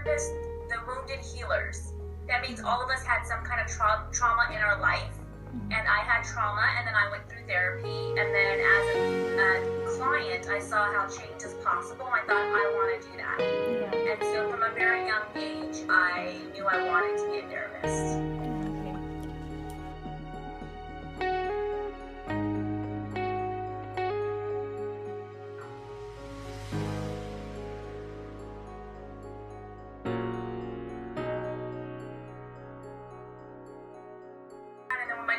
therapists, the wounded healers. That means all of us had some kind of trauma in our life. And I had trauma, and then I went through therapy, and then as a client, I saw how change is possible. I thought, I want to do that. Yeah. And so from a very young age, I knew I wanted to be a therapist.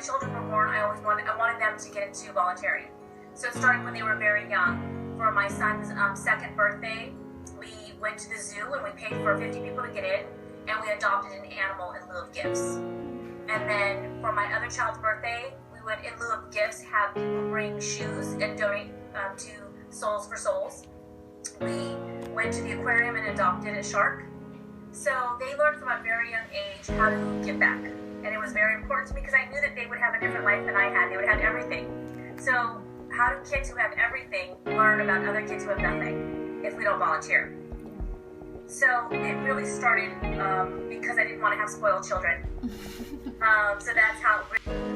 Children were born, I wanted them to get into volunteering. So it started when they were very young. For my son's second birthday, we went to the zoo and we paid for 50 people to get in, and we adopted an animal in lieu of gifts. And then for my other child's birthday, we would, in lieu of gifts, have people bring shoes and donate to Souls for Souls. We went to the aquarium and adopted a shark. So they learned from a very young age how to give back. And it was very important to me because I knew that they would have a different life than I had. They would have everything. So how do kids who have everything learn about other kids who have nothing if we don't volunteer? So it really started because I didn't want to have spoiled children. So that's how it really...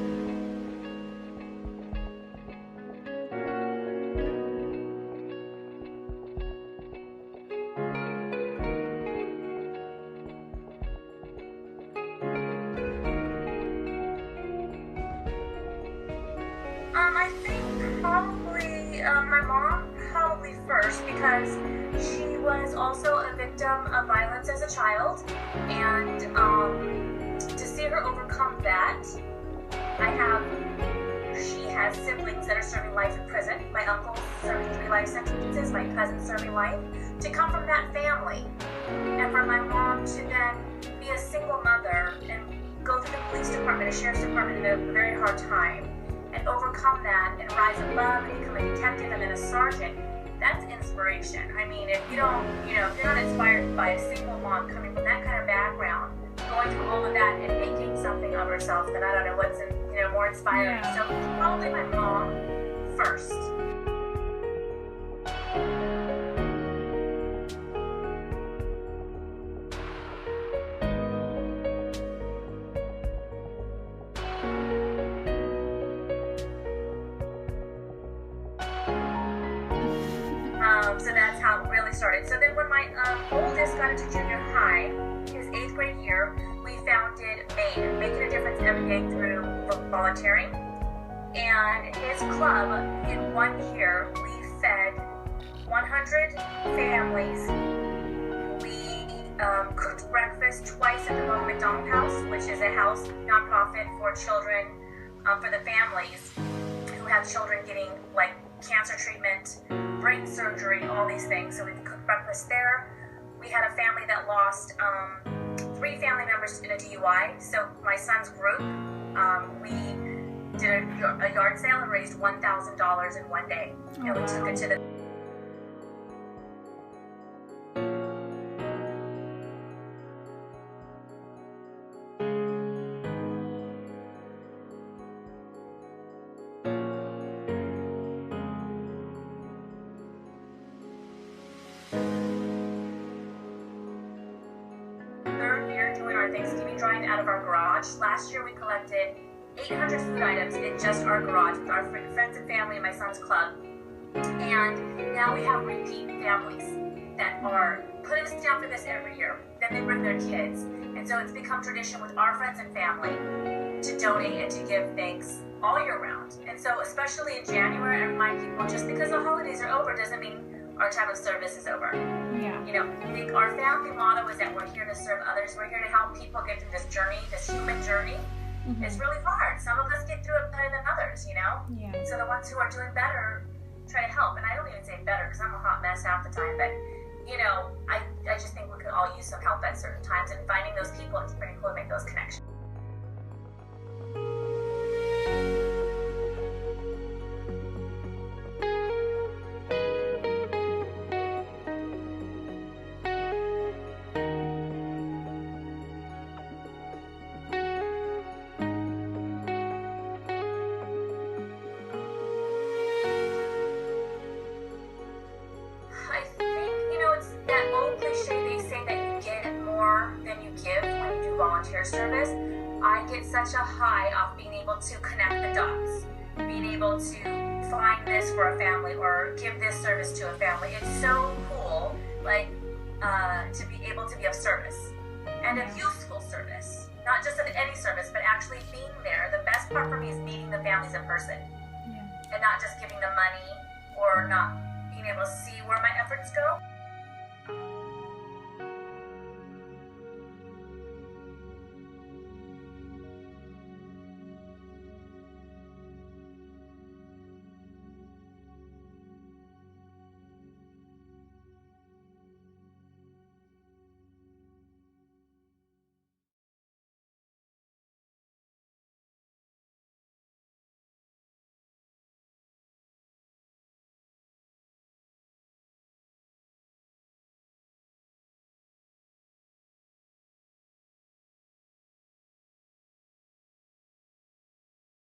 I think probably my mom first, because she was also a victim of violence as a child, and to see her overcome that, she has siblings that are serving life in prison. My uncle's serving 3 life sentences, my cousin's serving life. To come from that family, and for my mom to then be a single mother and go through the police department, a sheriff's department in a very hard time, and overcome that and rise above and become a detective and then a sergeant, that's inspiration. I mean, if you don't, if you're not inspired by a single mom coming from that kind of background, going through all of that and making something of herself, then I don't know what's more inspiring. Yeah. So probably my mom first. So that's how it really started. So then when my oldest got into junior high, his 8th grade year, we founded MADE, Making a Difference Every Day through volunteering. And his club, in 1 year, we fed 100 families. We cooked breakfast twice at the Vogel McDonald House, which is a house nonprofit for children, for the families who have children getting like cancer treatment, brain surgery, all these things. So we cooked breakfast there. We had a family that lost 3 family members in a DUI. So my son's group, we did a yard sale and raised $1,000 in 1 day. And we took it to the Thanksgiving drive out of our garage. Last year we collected 800 food items in just our garage with our friends and family and my son's club. And now we have repeat families that are putting us down for this every year. Then they bring their kids. And so it's become tradition with our friends and family to donate and to give thanks all year round. And so especially in January, I remind people, just because the holidays are over doesn't mean our time of service is over. Yeah. I think our family motto is that we're here to serve others. We're here to help people get through this journey, this human journey. Mm-hmm. It's really hard. Some of us get through it better than others, Yeah. So the ones who are doing better try to help. And I don't even say better because I'm a hot mess half the time. But, I just think we could all use some help at certain times. And finding those people, it's pretty cool to make those connections. service, I get such a high off being able to connect the dots, being able to find this for a family or give this service to a family. It's so cool, like, to be able to be of service and of useful service, not just of any service, but actually being there. The best part for me is meeting the families in person, and not just giving them money or not being able to see where my efforts go.